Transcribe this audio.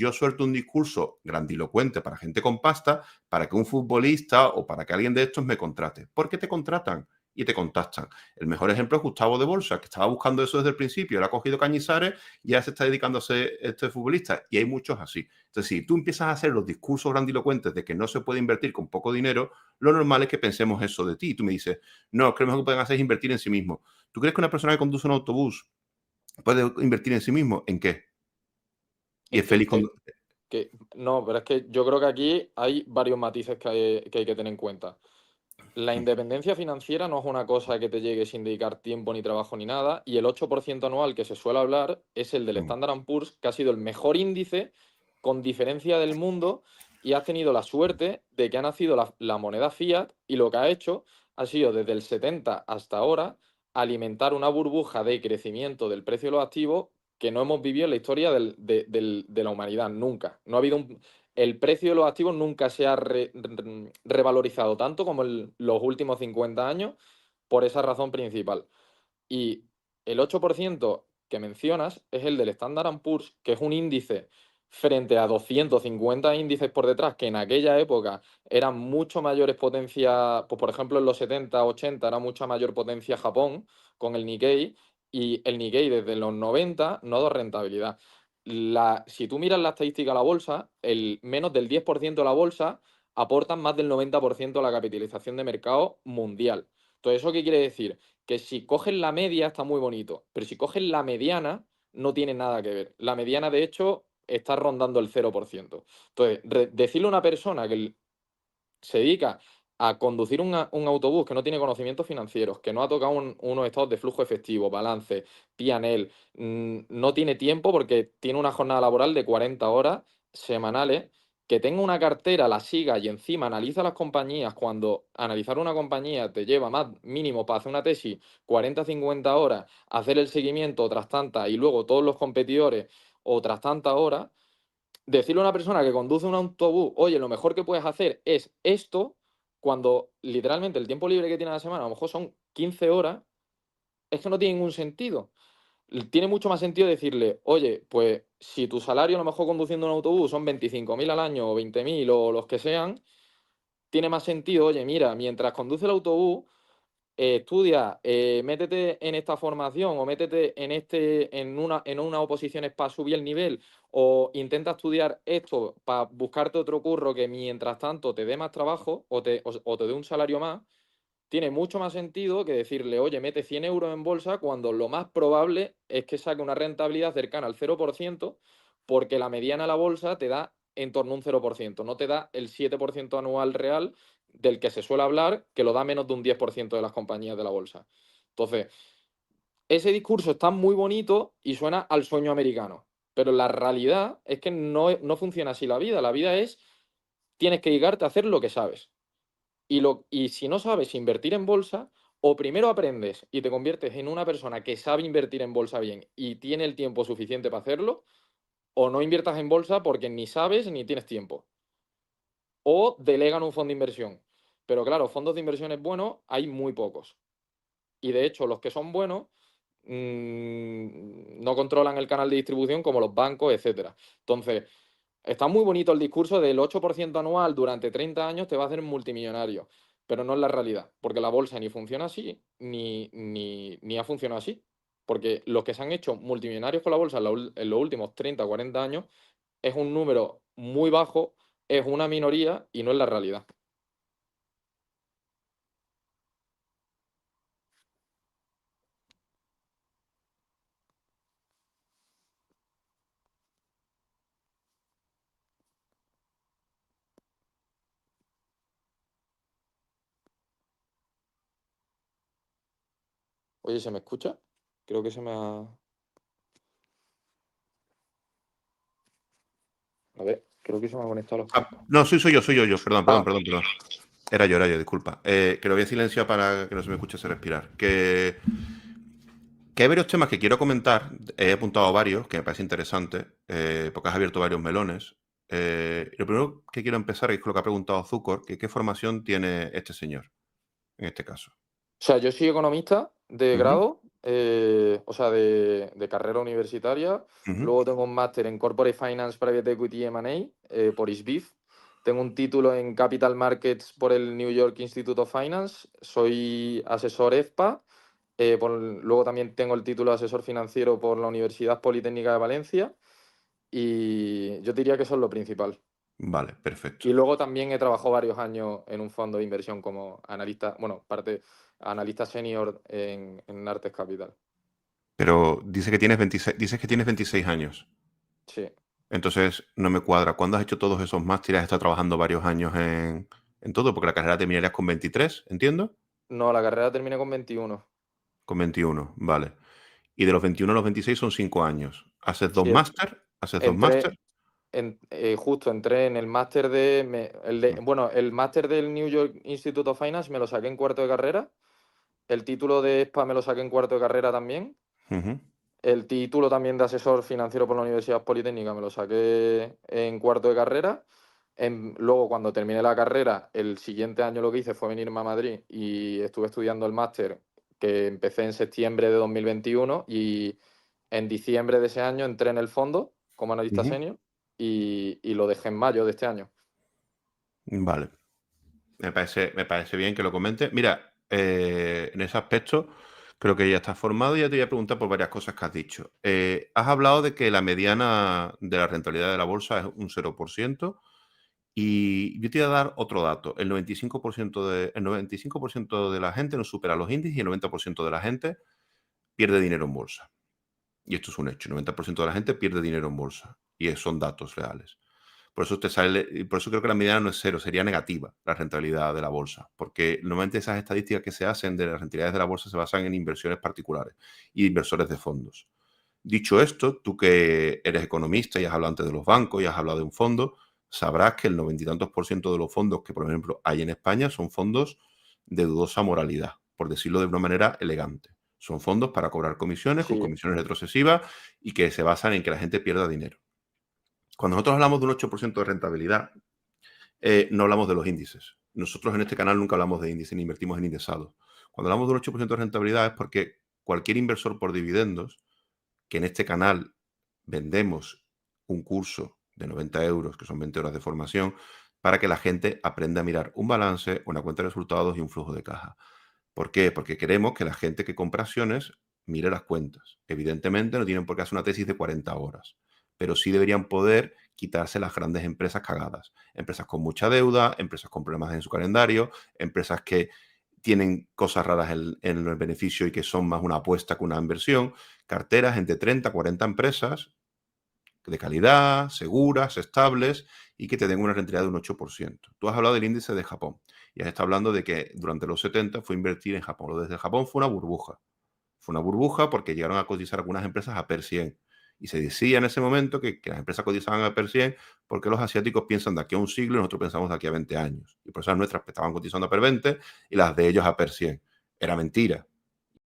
yo suelto un discurso grandilocuente para gente con pasta para que un futbolista o para que alguien de estos me contrate. ¿Por qué te contratan? Y te contactan. El mejor ejemplo es Gustavo de Bolsa, que estaba buscando eso desde el principio, él ha cogido Cañizares y ya se está dedicando a ser este futbolista. Y hay muchos así. Entonces, si tú empiezas a hacer los discursos grandilocuentes de que no se puede invertir con poco dinero, lo normal es que pensemos eso de ti. Y tú me dices, no, es que lo mejor que pueden hacer es invertir en sí mismo. ¿Tú crees que una persona que conduce un autobús puede invertir en sí mismo? ¿En qué? Y es En feliz con... no, pero es que yo creo que aquí hay varios matices que hay que tener en cuenta. La independencia financiera no es una cosa que te llegue sin dedicar tiempo ni trabajo ni nada, y el 8% anual que se suele hablar es el del Standard Poor's, que ha sido el mejor índice con diferencia del mundo, y has tenido la suerte de que ha nacido la moneda fiat, y lo que ha hecho ha sido desde el 70 hasta ahora alimentar una burbuja de crecimiento del precio de los activos que no hemos vivido en la historia de la humanidad nunca. No ha habido el precio de los activos nunca se ha revalorizado tanto como en los últimos 50 años por esa razón principal. Y el 8% que mencionas es el del Standard Poor's, que es un índice frente a 250 índices por detrás, que en aquella época eran mucho mayores potencias, pues por ejemplo en los 70, 80 era mucha mayor potencia Japón con el Nikkei, y el Nikkei desde los 90 no da rentabilidad. Si tú miras la estadística de la bolsa, el menos del 10% de la bolsa aportan más del 90% a la capitalización de mercado mundial. Entonces, ¿eso qué quiere decir? Que si coges la media está muy bonito, pero si coges la mediana no tiene nada que ver. La mediana, de hecho, está rondando el 0%. Entonces, decirle a una persona que se dedica a conducir un autobús que no tiene conocimientos financieros, que no ha tocado unos estados de flujo efectivo, balance, P&L, no tiene tiempo porque tiene una jornada laboral de 40 horas semanales, que tenga una cartera, la siga y encima analiza las compañías, cuando analizar una compañía te lleva más mínimo para hacer una tesis 40, 50 horas, hacer el seguimiento otras tantas y luego todos los competidores otras tantas horas. Decirle a una persona que conduce un autobús, oye, lo mejor que puedes hacer es esto, cuando literalmente el tiempo libre que tiene a la semana a lo mejor son 15 horas, es que no tiene ningún sentido. Tiene mucho más sentido decirle, oye, pues si tu salario a lo mejor conduciendo un autobús son 25.000 al año o 20.000 o los que sean, tiene más sentido, oye, mira, mientras conduce el autobús, estudia, métete en esta formación o métete en unas oposiciones para subir el nivel, o intenta estudiar esto para buscarte otro curro que mientras tanto te dé más trabajo o te dé un salario más. Tiene mucho más sentido que decirle, oye, mete 100 euros en bolsa cuando lo más probable es que saque una rentabilidad cercana al 0%, porque la mediana de la bolsa te da en torno a un 0%, no te da el 7% anual real del que se suele hablar, que lo da menos de un 10% de las compañías de la bolsa. Entonces, ese discurso está muy bonito y suena al sueño americano, pero la realidad es que no funciona así la vida. La vida es, tienes que dedicarte a hacer lo que sabes. Y si no sabes invertir en bolsa, o primero aprendes y te conviertes en una persona que sabe invertir en bolsa bien y tiene el tiempo suficiente para hacerlo, o no inviertas en bolsa porque ni sabes ni tienes tiempo. O delegan un fondo de inversión. Pero claro, fondos de inversiones buenos hay muy pocos. Y de hecho, los que son buenos no controlan el canal de distribución como los bancos, etcétera. Entonces, está muy bonito el discurso del 8% anual durante 30 años te va a hacer multimillonario, pero no es la realidad, porque la bolsa ni funciona así, ni ha funcionado así. Porque los que se han hecho multimillonarios con la bolsa en los últimos 30 o 40 años es un número muy bajo, es una minoría y no es la realidad. Oye, ¿se me escucha? Creo que se me ha... A ver, creo que se me ha conectado los cascos. No, soy yo. Perdón, Ah, perdón. Era yo, disculpa. Que lo voy a silenciar para que no se me escuchase respirar. Que hay varios temas que quiero comentar. He apuntado varios que me parece interesante, porque has abierto varios melones. Lo primero que quiero empezar es con lo que ha preguntado Zúcar, que qué formación tiene este señor, en este caso. o sea, yo soy economista de Ujú. grado. o sea, de carrera universitaria. Ujú. Luego tengo un máster en Corporate Finance, Private Equity y M&A por ISBIF. Tengo un título en Capital Markets por el New York Institute of Finance. Soy asesor EFPA. Luego también tengo el título de asesor financiero por la Universidad Politécnica de Valencia. Y yo diría que eso es lo principal. Vale, perfecto. Y luego también he trabajado varios años en un fondo de inversión como analista, bueno, analista senior en Artes Capital. Pero dices que tienes 26 años. Sí. Entonces, no me cuadra. ¿Cuándo has hecho todos esos másteres? ¿Has estado trabajando varios años en todo? Porque la carrera terminarías con 23, ¿entiendo? No, la carrera terminé con 21. Con 21, vale. Y de los 21 a los 26 son 5 años. ¿Haces dos Sí, máster? ¿Haces dos entré, máster? justo entré en el máster bueno, el máster del New York Institute of Finance me lo saqué en cuarto de carrera. El título de ESPA me lo saqué en cuarto de carrera también. Ujú, El título también de asesor financiero por la Universidad Politécnica me lo saqué en cuarto de carrera. Luego, cuando terminé la carrera, el siguiente año lo que hice fue venirme a Madrid y estuve estudiando el máster que empecé en septiembre de 2021 y en diciembre de ese año entré en el fondo como analista ujú. senior y lo dejé en mayo de este año. Vale. Me parece bien que lo comentes. Mira, en ese aspecto creo que ya estás formado y ya te voy a preguntar por varias cosas que has dicho. Has hablado de que la mediana de la rentabilidad de la bolsa es un 0%. Y yo te voy a dar otro dato. El 95% de la gente no supera los índices y el 90% de la gente pierde dinero en bolsa. Y esto es un hecho. El 90% de la gente pierde dinero en bolsa. Y son datos reales. Por eso y por eso creo que la mediana no es cero, sería negativa la rentabilidad de la bolsa. Porque normalmente esas estadísticas que se hacen de las rentabilidades de la bolsa se basan en inversiones particulares y inversores de fondos. Dicho esto, tú que eres economista y has hablado antes de los bancos y has hablado de un fondo, sabrás que el 90 y tantos por ciento de los fondos que, por ejemplo, hay en España son fondos de dudosa moralidad, por decirlo de una manera elegante. Son fondos para cobrar comisiones, con Sí, comisiones retrocesivas y que se basan en que la gente pierda dinero. Cuando nosotros hablamos de un 8% de rentabilidad, no hablamos de los índices. Nosotros en este canal nunca hablamos de índices ni invertimos en indexados. Cuando hablamos de un 8% de rentabilidad es porque cualquier inversor por dividendos que en este canal vendemos un curso de 90 euros, que son 20 horas de formación, para que la gente aprenda a mirar un balance, una cuenta de resultados y un flujo de caja. ¿Por qué? Porque queremos que la gente que compra acciones mire las cuentas. Evidentemente no tienen por qué hacer una tesis de 40 horas, pero sí deberían poder quitarse las grandes empresas cagadas. Empresas con mucha deuda, empresas con problemas en su calendario, empresas que tienen cosas raras en el beneficio y que son más una apuesta que una inversión, carteras entre 30 a 40 empresas de calidad, seguras, estables y que te den una rentabilidad de un 8%. Tú has hablado del índice de Japón y has estado hablando de que durante los 70 fue invertir en Japón. Lo desde Japón fue una burbuja. Fue una burbuja porque llegaron a cotizar algunas empresas a PER 100. Y se decía en ese momento que las empresas cotizaban a PER 100 porque los asiáticos piensan de aquí a un siglo y nosotros pensamos de aquí a 20 años. Y por eso las nuestras estaban cotizando a PER 20 y las de ellos a PER 100. Era mentira.